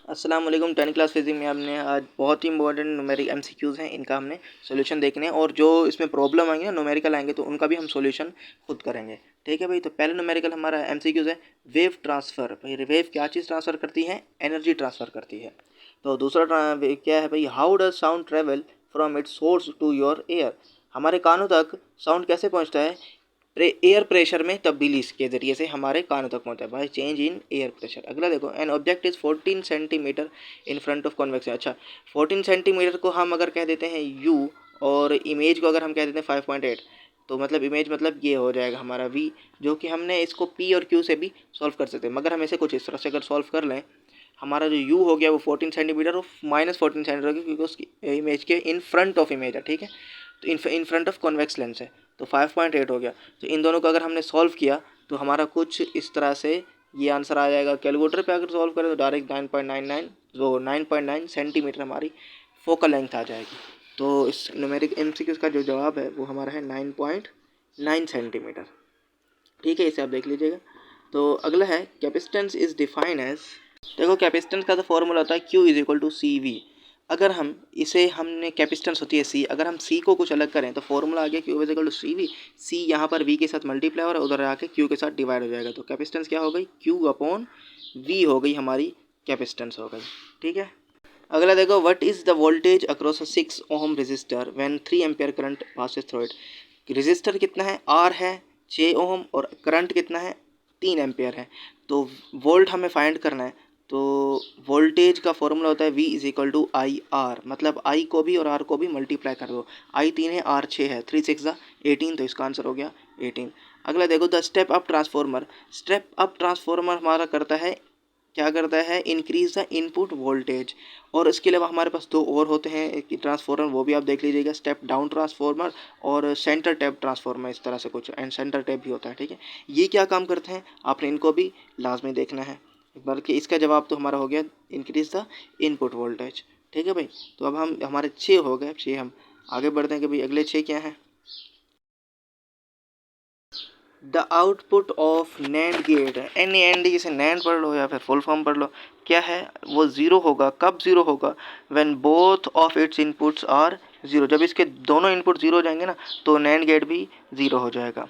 अस्सलाम वालेकुम। 10 class physics में हमने आज बहुत ही इंपॉर्टेंट न्यूमेरिक एमसीक्यूज़ हैं, इनका हमने सोल्यूशन देखने हैं और जो इसमें प्रॉब्लम आएंगे ना न्यूमेरिकल आएंगे तो उनका भी हम सोल्यूशन खुद करेंगे। ठीक है भाई। तो पहला न्यूमेरिकल हमारा एमसीक्यूज़ है वेव ट्रांसफ़र। भाई वेव क्या चीज़ ट्रांसफ़र करती है? एनर्जी ट्रांसफ़र करती है। तो दूसरा क्या है भाई, how does sound travel from its source to your ear. हमारे कानों तक साउंड कैसे पहुँचता है? एयर प्रेशर में तब्दीली के जरिए से हमारे कानों तक पहुंचता है, by change in air pressure. अगला देखो, an object is 14 centimetre in front of convex. अच्छा, 14 सेंटीमीटर को हम अगर कह देते हैं यू और इमेज को अगर हम कह देते हैं 5.8, तो मतलब इमेज मतलब ये हो जाएगा हमारा वी, जो कि हमने इसको पी और क्यू से भी सॉल्व कर सकते हैं। मगर हम इसे कुछ इस तरह से अगर सॉल्व कर लें, हमारा जो यू हो गया वो 14 सेंटीमीटर और -14 सेंटीमीटर, क्योंकि उसकी इमेज के इन फ्रंट ऑफ इमेज है। ठीक है, तो in front of convex lens है, तो 5.8 हो गया। तो इन दोनों को अगर हमने सॉल्व किया तो हमारा कुछ इस तरह से ये आंसर आ जाएगा। कैलकुलेटर पे अगर सॉल्व करें तो डायरेक्ट 9.99, जो 9.9 सेंटीमीटर हमारी फोकल लेंथ आ जाएगी। तो इस न्यूमेरिक एमसीक्यू का जो जवाब है वो हमारा है 9.9 सेंटीमीटर। ठीक है, इसे आप देख लीजिएगा। तो अगला है, कैपेसिटेंस इज डिफाइन एज। देखो, कैपेसिटेंस का तो फॉर्मूला होता है Q is equal to C V. अगर हम इसे हमने कैपेसिटेंस होती है C, अगर हम C को कुछ अलग करें तो फॉर्मूला आ गया Q is equal to C V. C यहाँ पर V के साथ मल्टीप्लाई हो रहा है, उधर आके Q के साथ डिवाइड हो जाएगा। तो कैपेसिटेंस क्या हो गई? Q अपॉन V हो गई हमारी कैपेसिटेंस हो गई। ठीक है, अगला देखो, what is the voltage across a 6 ohm resistor when 3 ampere current passes through it. Resistor कितना है? R है 6 ओम और करंट कितना है? 3 एम्पियर है। तो वोल्ट हमें फाइंड करना है, तो वोल्टेज का फॉर्मूला होता है V is equal to I R. मतलब I को भी और R को भी मल्टीप्लाई कर दो। I 3 है, R 6 है, 3 6 18, तो इसका आंसर हो गया 18। अगला देखो, the step up transformer. Step up transformer हमारा करता है, क्या करता है? Increase the input voltage. और इसके अलावा हमारे पास दो और होते हैं ट्रांसफॉर्मर, वो भी आप देख लीजिएगा, स्टेप डाउन ट्रांसफॉर्मर और सेंटर टैप ट्रांसफॉर्मर, इस तरह से कुछ, एंड सेंटर टैप भी होता है। ठीक है, ये क्या काम करते हैं आपने इनको भी लाजमी देखना है। बल्कि इसका जवाब तो हमारा हो गया इंक्रीज द इनपुट वोल्टेज। ठीक है भाई। तो अब हम हमारे 6 हो गए, 6 हम आगे बढ़ते हैं कि भाई अगले 6 क्या हैं। The output of NAND gate, any and जिसे नैंड पढ़ लो या फिर फुल फॉर्म पढ़ लो, क्या है? वो ज़ीरो होगा। कब ज़ीरो होगा? When both of its inputs are zero. जब इसके दोनों इनपुट ज़ीरो हो जाएंगे ना, तो नैंड गेट भी ज़ीरो हो जाएगा।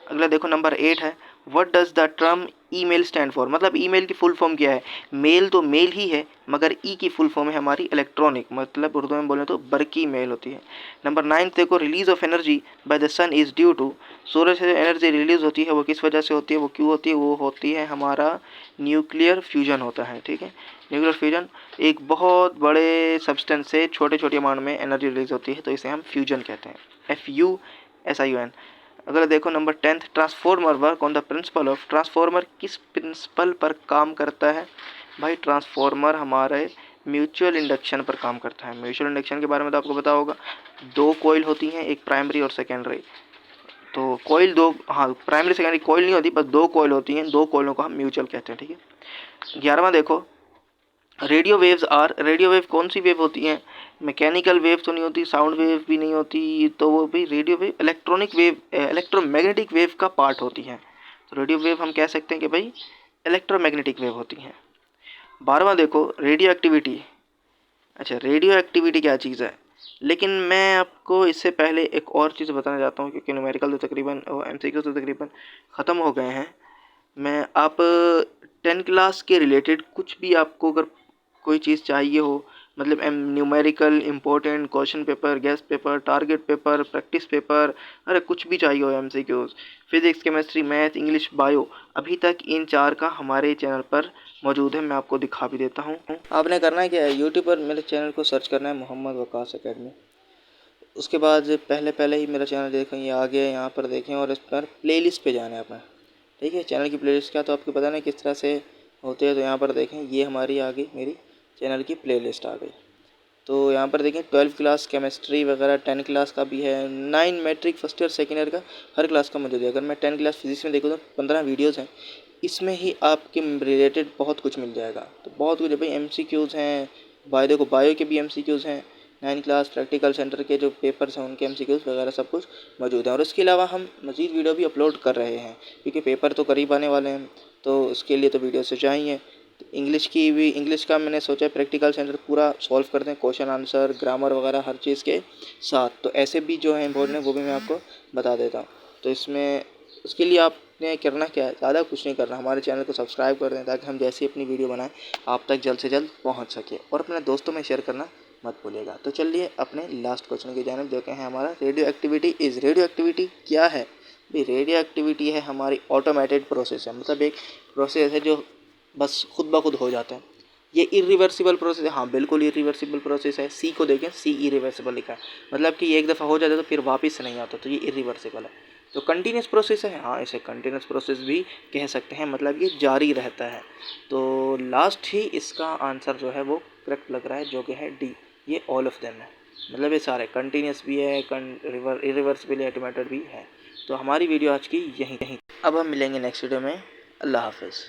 अगला देखो, नंबर 8 है, what does the term email stand for. मतलब ईमेल की फुल फॉर्म क्या है? मेल तो मेल ही है, मगर ई की फुल फॉर्म है हमारी इलेक्ट्रॉनिक, मतलब उर्दू में बोले तो बरकी मेल होती है। नंबर 9 देखो, release of energy by the sun is due to. सूरज से एनर्जी रिलीज होती है वो किस वजह से होती है, वो क्यों होती है? वो होती है हमारा न्यूक्लियर फ्यूजन होता है। ठीक है, न्यूक्लियर फ्यूजन, एक बहुत बड़े सब्सटेंस से छोटे छोटे अमाउंट में एनर्जी रिलीज होती है, तो इसे हम फ्यूजन कहते हैं, FUSION। अगर देखो number 10, transformer work on the principle of. Transformer किस प्रिंसिपल पर काम करता है? भाई ट्रांसफॉर्मर हमारे म्यूचुअल इंडक्शन पर काम करता है। म्यूचुअल इंडक्शन के बारे में तो आपको पता होगा, दो कॉइल होती हैं, एक प्राइमरी और सेकेंडरी। तो कॉइल दो, हाँ, प्राइमरी सेकेंडरी कॉइल नहीं होती, बस दो कॉइल होती हैं, दो कॉइलों को हम म्यूचुअल कहते हैं। ठीक है, 11वां देखो, radio waves are. Radio wave कौन सी वेव होती हैं? मैकेनिकल वेव तो नहीं होती, साउंड वेव भी नहीं होती, तो वो भी radio wave electronic wave, electromagnetic wave का पार्ट होती हैं। तो रेडियो वेव हम कह सकते हैं कि भाई इलेक्ट्रोमैग्नेटिक वेव होती हैं। 12वां देखो, रेडियो एक्टिविटी। अच्छा, रेडियो एक्टिविटी क्या चीज़ है? लेकिन मैं आपको इससे पहले एक और चीज़ बताना चाहता हूँ, क्योंकि न्यूमेरिकल तो तकरीबन और MCQ तो तकरीबन ख़त्म हो गए हैं। मैं आप 10 क्लास के रिलेटेड कुछ भी आपको अगर कोई चीज़ चाहिए हो, मतलब numerical important question paper, guest paper, target paper, practice paper, अरे कुछ भी चाहिए हो, MCQs, physics, chemistry, math, English, bio, अभी तक इन 4 का हमारे चैनल पर मौजूद है। मैं आपको दिखा भी देता हूँ। आपने करना है क्या है, यूट्यूब पर मेरे चैनल को सर्च करना है मोहम्मद वकास एकेडमी। उसके बाद पहले ही मेरा चैनल देखें, ये आ गया, यहाँ पर देखें और इस पर प्लेलिस्ट पे जाना है अपना। ठीक है, चैनल की प्लेलिस्ट का तो आपको पता नहीं किस तरह से होते हैं, तो यहाँ पर देखें, ये हमारी आ गई, मेरी चैनल की प्लेलिस्ट आ गई। तो यहाँ पर देखें 12 क्लास केमिस्ट्री वगैरह, 10 क्लास का भी है, 9 matric first year second year का हर क्लास का मौजूद है। अगर मैं 10 क्लास फिजिक्स में देखूँ तो 15 वीडियोज़ हैं, इसमें ही आपके रिलेटेड बहुत कुछ मिल जाएगा। तो बहुत कुछ है भाई, MCQs हैं, बायो देखो, बायो के भी MCQs हैं, 9 क्लास प्रैक्टिकल सेंटर के जो पेपर्स हैं उनके MCQs वगैरह सब कुछ मौजूद है। और इसके अलावा हम मज़ीद वीडियो भी अपलोड कर रहे हैं, क्योंकि पेपर तो करीब आने वाले हैं, तो उसके लिए तो वीडियो से चाहिए। इंग्लिश का मैंने सोचा प्रैक्टिकल सेंटर पूरा सॉल्व करते हैं, क्वेश्चन आंसर ग्रामर वगैरह हर चीज़ के साथ। तो ऐसे भी जो है इम्पोर्टेंट है वो भी मैं आपको बता देता हूँ। तो इसमें उसके लिए आपने करना क्या है, ज़्यादा कुछ नहीं करना, हमारे चैनल को सब्सक्राइब कर दें ताकि हम जैसी अपनी वीडियो बनाएं आप तक जल्द से जल्द पहुँच सके, और अपने दोस्तों में शेयर करना मत भूलिएगा। तो चलिए अपने लास्ट क्वेश्चन की जानिब, जो कि है हमारा radio activity is. Radio activity क्या है भाई? रेडियो एक्टिविटी है हमारी ऑटोमेटेड प्रोसेस है, मतलब एक प्रोसेस है जो बस खुद ब खुद हो जाता है। ये इरिवर्सिबल प्रोसेस है, हाँ बिल्कुल इरिवर्सिबल प्रोसेस है। सी को देखें, सी इरिवर्सिबल लिखा है, मतलब कि एक दफ़ा हो जाता है तो फिर वापस नहीं आता, तो ये इरिवर्सिबल है। तो कंटिन्यूस प्रोसेस है, हाँ इसे कंटिन्यूस प्रोसेस भी कह सकते हैं, मतलब ये जारी रहता है। तो लास्ट ही इसका आंसर जो है वो करेक्ट लग रहा है, जो कि है डी, ये ऑल ऑफ देम है। मतलब ये सारे कंटिन्यूस भी है, इरिवर्सिबल ऑटोमेटेड भी है। तो हमारी वीडियो आज की यहीं। अब हम मिलेंगे नेक्स्ट वीडियो में। अल्लाह हाफिज़।